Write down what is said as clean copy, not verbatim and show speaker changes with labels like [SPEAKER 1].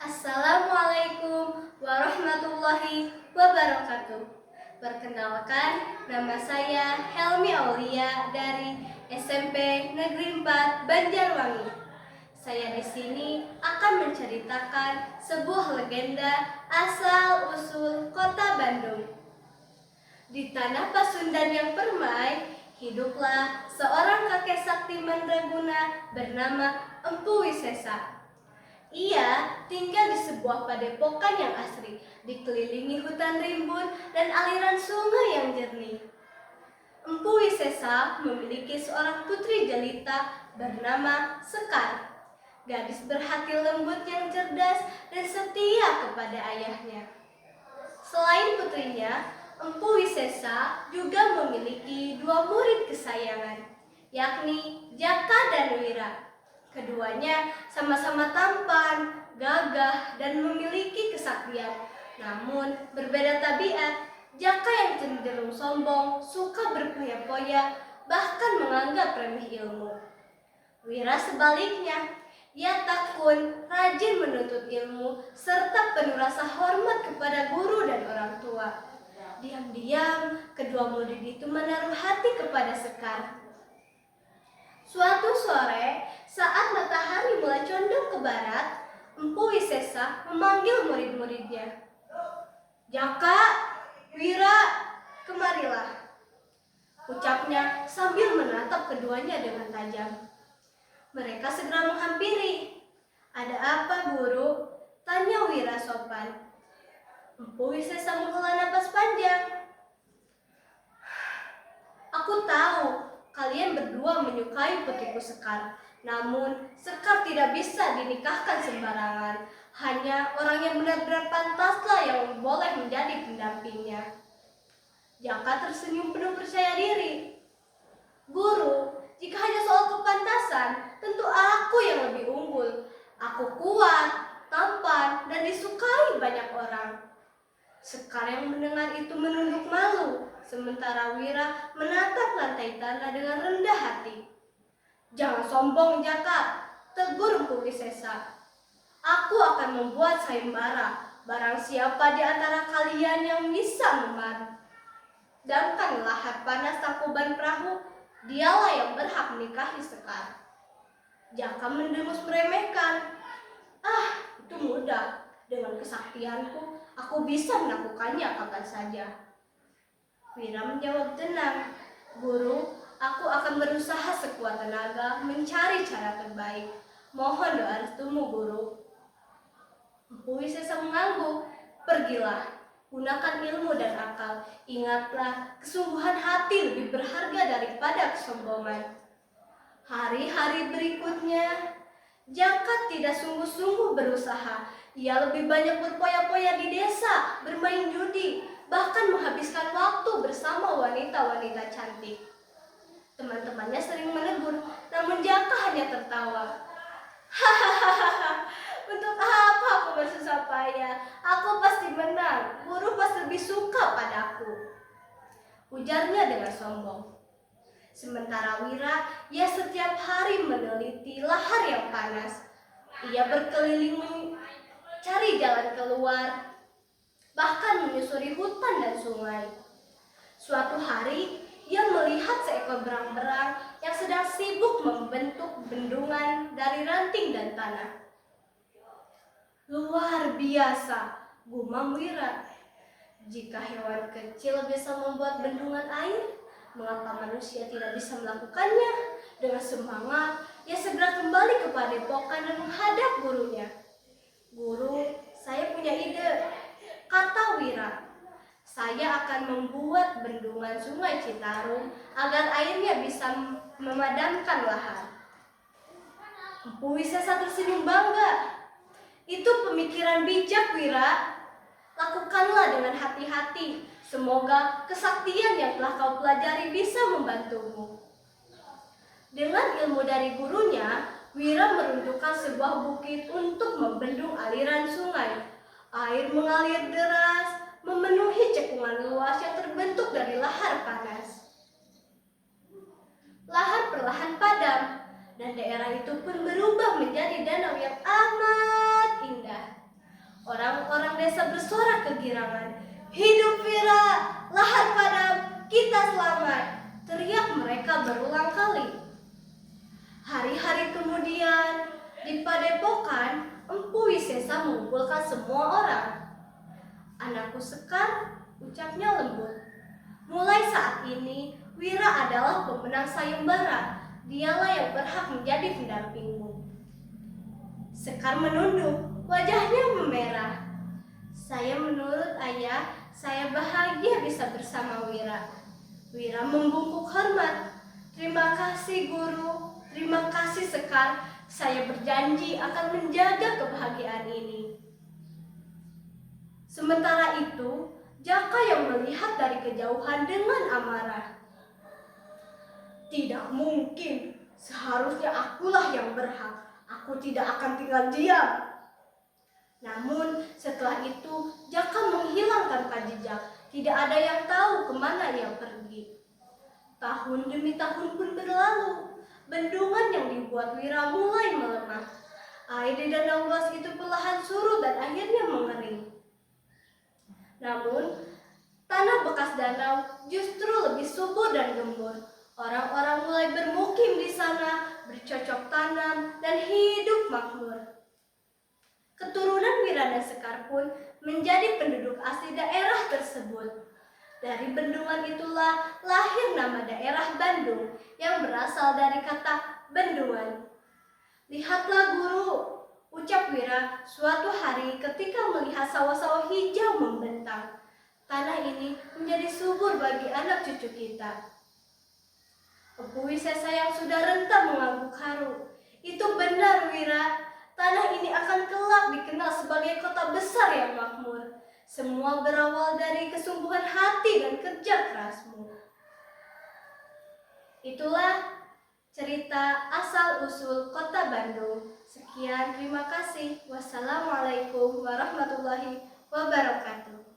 [SPEAKER 1] Assalamualaikum warahmatullahi wabarakatuh. Perkenalkan, nama saya Helmi Aulia dari SMP Negeri 4 Banjarwangi. Saya di sini akan menceritakan sebuah legenda asal-usul Kota Bandung. Di tanah Pasundan yang permai, hiduplah seorang kakek sakti mandraguna bernama Empu Wisesa. Ia tinggal di sebuah padepokan yang asri, dikelilingi hutan rimbun dan aliran sungai yang jernih. Empu Wisesa memiliki seorang putri jelita bernama Sekar, gadis berhati lembut yang cerdas dan setia kepada ayahnya. Selain putrinya, Empu Wisesa juga memiliki dua murid kesayangan, yakni Jaka dan Wira. Keduanya sama-sama tampan, gagah, dan memiliki kesaktian. Namun, berbeda tabiat. Jaka yang cenderung sombong, suka berpoya-poya, bahkan menganggap remeh ilmu. Wira sebaliknya, ia tekun, rajin menuntut ilmu, serta penuh rasa hormat kepada guru dan orang tua. Diam-diam, kedua murid itu menaruh hati kepada Sekar. Suatu sore, saat matahari mulai condong ke barat, Empu Wisesa memanggil murid-muridnya. Jaka, Wira, kemarilah, ucapnya sambil menatap keduanya dengan tajam. Mereka segera menghampiri. Ada apa, guru? Tanya Wira sopan. Empu Wisesa menghela napas panjang. Aku tahu kalian berdua menyukai putriku Sekar. Namun, Sekar tidak bisa dinikahkan sembarangan. Hanya orang yang benar-benar pantaslah yang boleh menjadi pendampingnya. Jaka tersenyum penuh percaya diri. Guru, jika hanya soal kepantasan, tentu aku yang lebih unggul. Aku kuat, tampan, dan disukai banyak orang. Sekar yang mendengar itu menunduk malu, sementara Wira menatap lantai tanah dengan rendah hati. Jangan sombong, Jaka, tegur Empu Wisesa. Aku akan membuat sayembara. Barang siapa di antara kalian yang bisa memadamkan lahar panas Tangkuban Perahu, dialah yang berhak menikahi Sekar. Jaka mendengus meremehkan. Ah, itu mudah. Dengan kesaktianku, aku bisa melakukannya kapan saja. Wira menjawab tenang. Guru, aku akan berusaha sekuat tenaga mencari cara terbaik. Mohon doa restumu, guru. Empu Wisesa mengangguk. Pergilah, gunakan ilmu dan akal. Ingatlah, kesungguhan hati lebih berharga daripada kesombongan. Hari-hari berikutnya, Jaka tidak sungguh-sungguh berusaha. Ia lebih banyak berpoya-poya di desa, bermain judi, bahkan menghabiskan waktu bersama wanita-wanita cantik. Teman-temannya sering menegur, namun Jaka hanya tertawa. Hahaha, untuk apa aku bersusah payah? Aku pasti menang, guru pasti lebih suka padaku, ujarnya dengan sombong. Sementara Wira, ia setiap hari meneliti lahar yang panas. Ia berkeliling mencari jalan keluar, bahkan menyusuri hutan dan sungai. Suatu hari, ia melihat seekor berang-berang yang sedang sibuk membentuk bendungan dari ranting dan tanah. Luar biasa, gumam Wira. Jika hewan kecil bisa membuat bendungan air, mengapa manusia tidak bisa melakukannya? Dengan semangat, ia segera kembali ke padepokan dan menghadap gurunya. Guru, saya punya ide, kata Wira. Saya akan membuat bendungan Sungai Citarum agar airnya bisa memadamkan lahar. Empu Wisesa tersenyum bangga. Itu pemikiran bijak, Wira. Lakukanlah dengan hati-hati. Semoga kesaktian yang telah kau pelajari bisa membantumu. Dengan ilmu dari gurunya, Wira meruntuhkan sebuah bukit untuk membendung aliran sungai. Air mengalir deras, memenuhi cekungan luas yang terbentuk dari lahar panas. Lahar perlahan padam, dan daerah itu pun berubah menjadi danau yang amat indah. kegirangan. Hidup Wira, lahar padam, kita selamat, teriak mereka berulang kali. Hari-hari kemudian, di padepokan, Empu Wisesa mengumpulkan semua orang. Anakku Sekar, ucapnya lembut. Mulai saat ini, Wira adalah pemenang sayembara. Dialah yang berhak menjadi pendampingmu. Sekar menunduk, wajahnya memerah. Saya menurut ayah, saya bahagia bisa bersama Wira. Wira membungkuk hormat. Terima kasih guru, terima kasih Sekar. Saya berjanji akan menjaga kebahagiaan ini. Sementara itu, Jaka yang melihat dari kejauhan dengan amarah. Tidak mungkin, seharusnya akulah yang berhak. Aku tidak akan tinggal diam. Namun setelah itu Jaka menghilang tanpa jejak. Tidak ada yang tahu kemana ia pergi. Tahun demi tahun pun berlalu. Bendungan yang dibuat Wira mulai melemah. Air di danau luas itu perlahan surut dan akhirnya mengering. Namun tanah bekas danau justru lebih subur dan gembur. Orang-orang mulai bermukim di sana, bercocok tanam, dan hidup makmur. Keturunan Wira dan Sekar pun menjadi penduduk asli daerah tersebut. Dari bendungan itulah lahir nama daerah Bandung yang berasal dari kata bendungan. Lihatlah guru, ucap Wira suatu hari ketika melihat sawah-sawah hijau membentang. Tanah ini menjadi subur bagi anak cucu kita. Empu Wisesa yang sudah renta mengangguk haru. Itu benar Wira, tanah ini akan kelak dikenal sebagai kota besar yang makmur. Semua berawal dari kesungguhan hati dan kerja kerasmu. Itulah cerita asal-usul kota Bandung. Sekian, terima kasih. Wassalamualaikum warahmatullahi wabarakatuh.